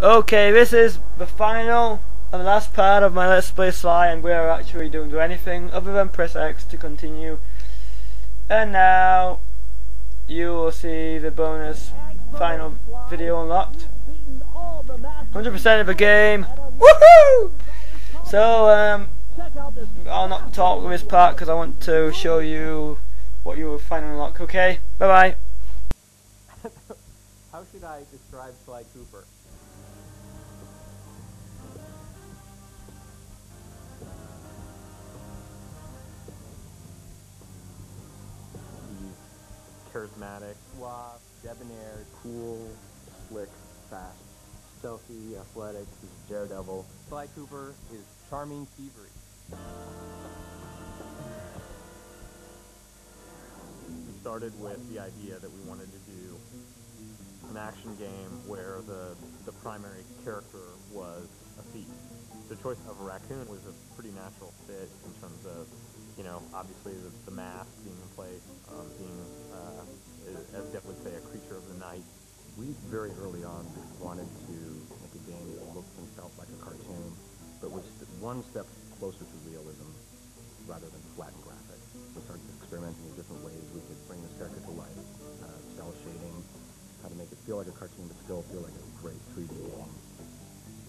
Okay, this is the final and last part of my Let's Play Sly, and we're actually don't do anything other than press X to continue. And now you will see the bonus final video unlocked. 100% of the game. Woohoo! So I'll not talk with this part because I want to show you what you will finally unlock. Okay, bye bye. How should I describe Sly Cooper? He's charismatic, suave, debonair, cool, slick, fast, stealthy, athletic. He's a daredevil. Sly Cooper is charming thievery. We started with the idea that we wanted to do an action game where the primary character was a thief. The choice of a raccoon was a pretty natural fit in terms of, you know, obviously the mask being in place, being, as Depp would say, a creature of the night. We very early on wanted to make a game that looked and felt like a cartoon, but was one step closer to realism rather than flat and graphic. We started experimenting with different ways we could bring this character to life, cell shading, how to make it feel like a cartoon but still feel like a great 3D game.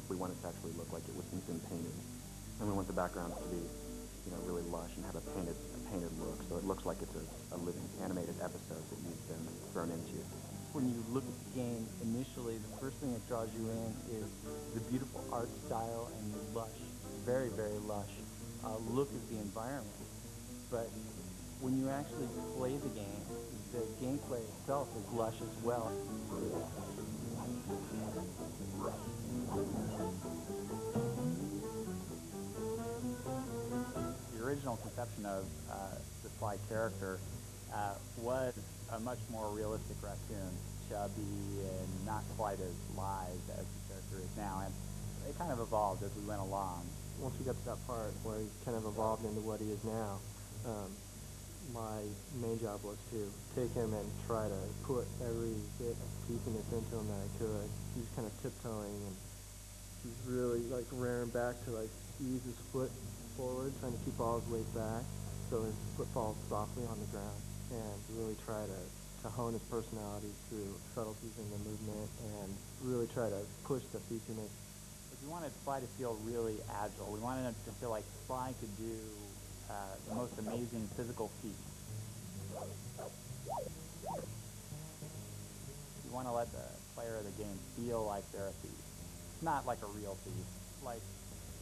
We want it to actually look like it was been painted, and we want the backgrounds to be, you know, really lush and have a painted look, so it looks like it's a living animated episode that you've been thrown into. When you look at the game, initially, the first thing that draws you in is the beautiful art style and the lush, very, very lush look of the environment. But when you actually play the game, the gameplay itself is lush as well. The original conception of the Sly character was a much more realistic raccoon, chubby and not quite as live as the character is now, and it kind of evolved as we went along. Once we got to that part where he kind of evolved into what he is now, my main job was to take him and try to put every bit of goofiness into him that I could. He's kind of tiptoeing, and he's really like rearing back to like ease his foot forward, trying to keep all his weight back so his foot falls softly on the ground, and really try to hone his personality through subtleties in the movement and really try to push the beefiness. We wanted Sly to feel really agile. We wanted him to feel like Sly could do the most amazing physical feats. You want to let the player of the game feel like they're a thief. Not like a real thief, like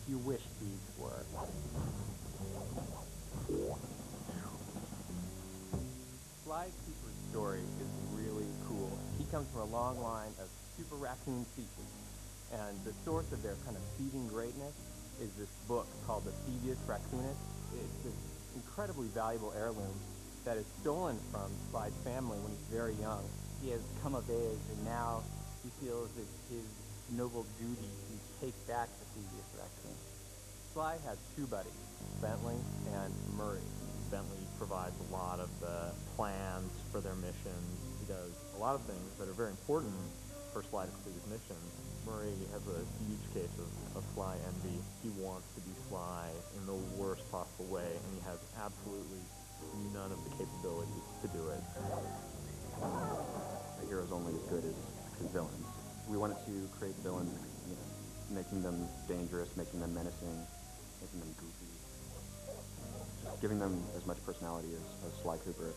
you wish thieves were. Sly Cooper's story is really cool. He comes from a long line of super raccoon thievers, and the source of their kind of thieving greatness is this book called The Thievius Raccoonus. It's this incredibly valuable heirloom that is stolen from Sly's family when he's very young. He has come of age, and now he feels it's his noble duty to take back the Thievius Raccoon. Sly has two buddies, Bentley and Murray. Bentley provides a lot of the plans for their missions. He does a lot of things that are very important for Sly to complete his missions. Murray has a huge case of Sly envy. He wants to be Sly in the worst possible way, and he has absolutely none of the capabilities to do it. A hero's only as good as his villains. We wanted to create villains, you know, making them dangerous, making them menacing, making them goofy. Just giving them as much personality as Sly Cooper.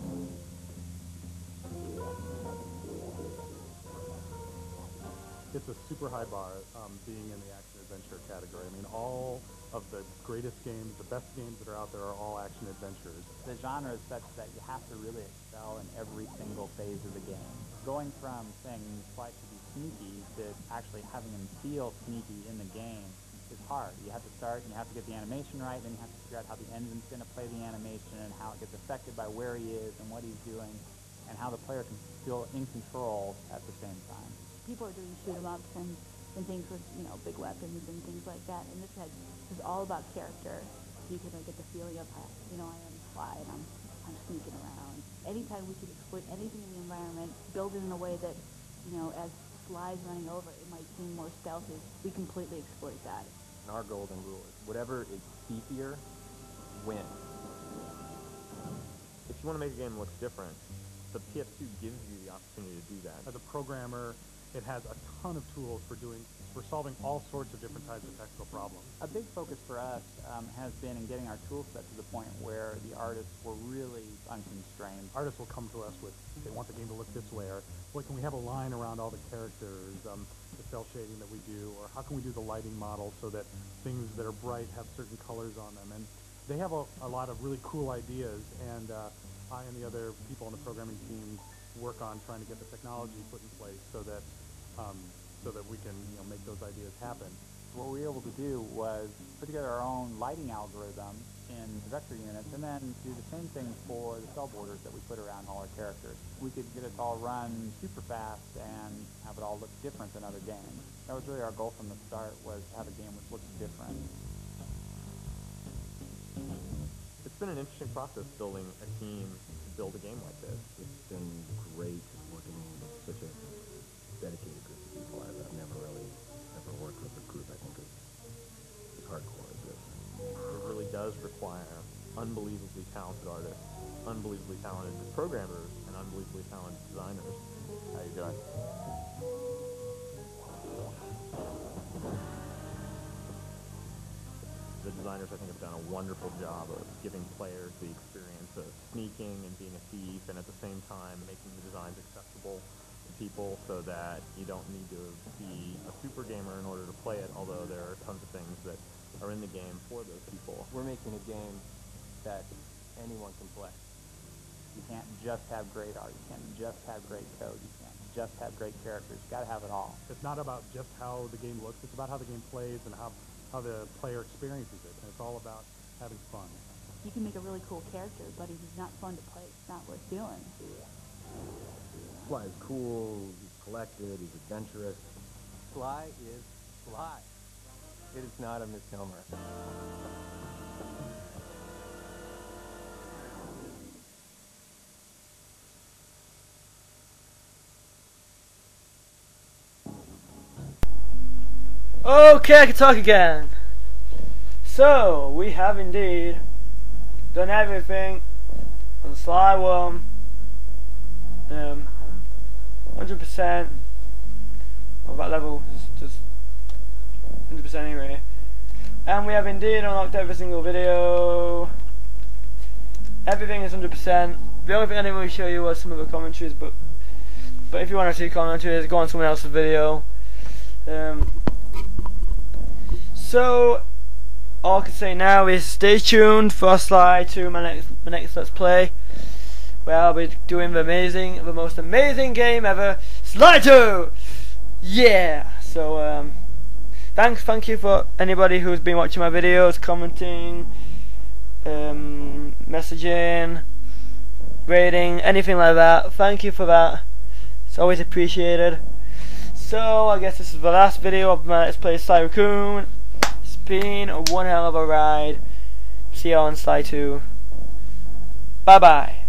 It's a super high bar being in the action-adventure category. I mean, all of the greatest games, the best games that are out there are all action-adventures. The genre is such that you have to really excel in every single phase of the game. Going from saying Sly should be sneaky to actually having him feel sneaky in the game is hard. You have to start and you have to get the animation right, then you have to figure out how the engine's going to play the animation and how it gets affected by where he is and what he's doing, and how the player can feel in control at the same time. People are doing shoot-em-ups and things with, you know, big weapons and things like that, and this is all about character. You can get the feeling of, you know, I am Sly and I'm sneaking around. Anytime we can exploit anything in the environment, build it in a way that, you know, as Sly's running over, it might seem more stealthy. We completely exploit that. And our golden rule is whatever is beefier wins. If you want to make a game look different, the PS2 gives you the opportunity to do that. As a programmer, it has a ton of tools for solving all sorts of different types of technical problems. A big focus for us has been in getting our tool set to the point where the artists were really unconstrained. Artists will come to us with, they want the game to look this way, or what, can we have a line around all the characters, the cell shading that we do, or how can we do the lighting model so that things that are bright have certain colors on them. And they have a lot of really cool ideas, and I and the other people on the programming team work on trying to get the technology put in place so that we can make those ideas happen. What we were able to do was put together our own lighting algorithm in the vector units and then do the same thing for the cell borders that we put around all our characters. We could get it all run super fast and have it all look different than other games. That was really our goal from the start, was to have a game which looks different. It's been an interesting process building a team to build a game like this. It's been great working with such a dedicated group of people. I've never really ever worked with a group I think as hardcore as this. It really does require unbelievably talented artists, unbelievably talented programmers, and unbelievably talented designers. How you doing? The designers, I think, have done a wonderful job of giving players the experience of sneaking and being a thief, and at the same time making the designs accessible to people so that you don't need to be a super gamer in order to play it, although there are tons of things that are in the game for those people. We're making a game that anyone can play. You can't just have great art, you can't just have great code, you can't just have great characters, you gotta have it all. It's not about just how the game looks, it's about how the game plays and how the player experiences it, and it's all about having fun. You can make a really cool character, but if he's not fun to play, it's not worth doing. Sly is cool, he's collected, he's adventurous. Sly is Sly. It is not a misnomer. Okay, I can talk again. So, we have indeed done everything on Sly 1. 100%. Well, that level is just 100% anyway. And we have indeed unlocked every single video. Everything is 100%. The only thing I didn't really show you was some of the commentaries, but if you want to see commentaries, go on someone else's video. So all I can say now is stay tuned for Sly 2, my next Let's Play, where I'll be doing the most amazing game ever, Sly 2! Yeah! So thank you for anybody who's been watching my videos, commenting, messaging, rating, anything like that. Thank you for that. It's always appreciated. So I guess this is the last video of my Let's Play Sly Raccoon. It's been one hell of a ride. See you on Sly 2. Bye bye.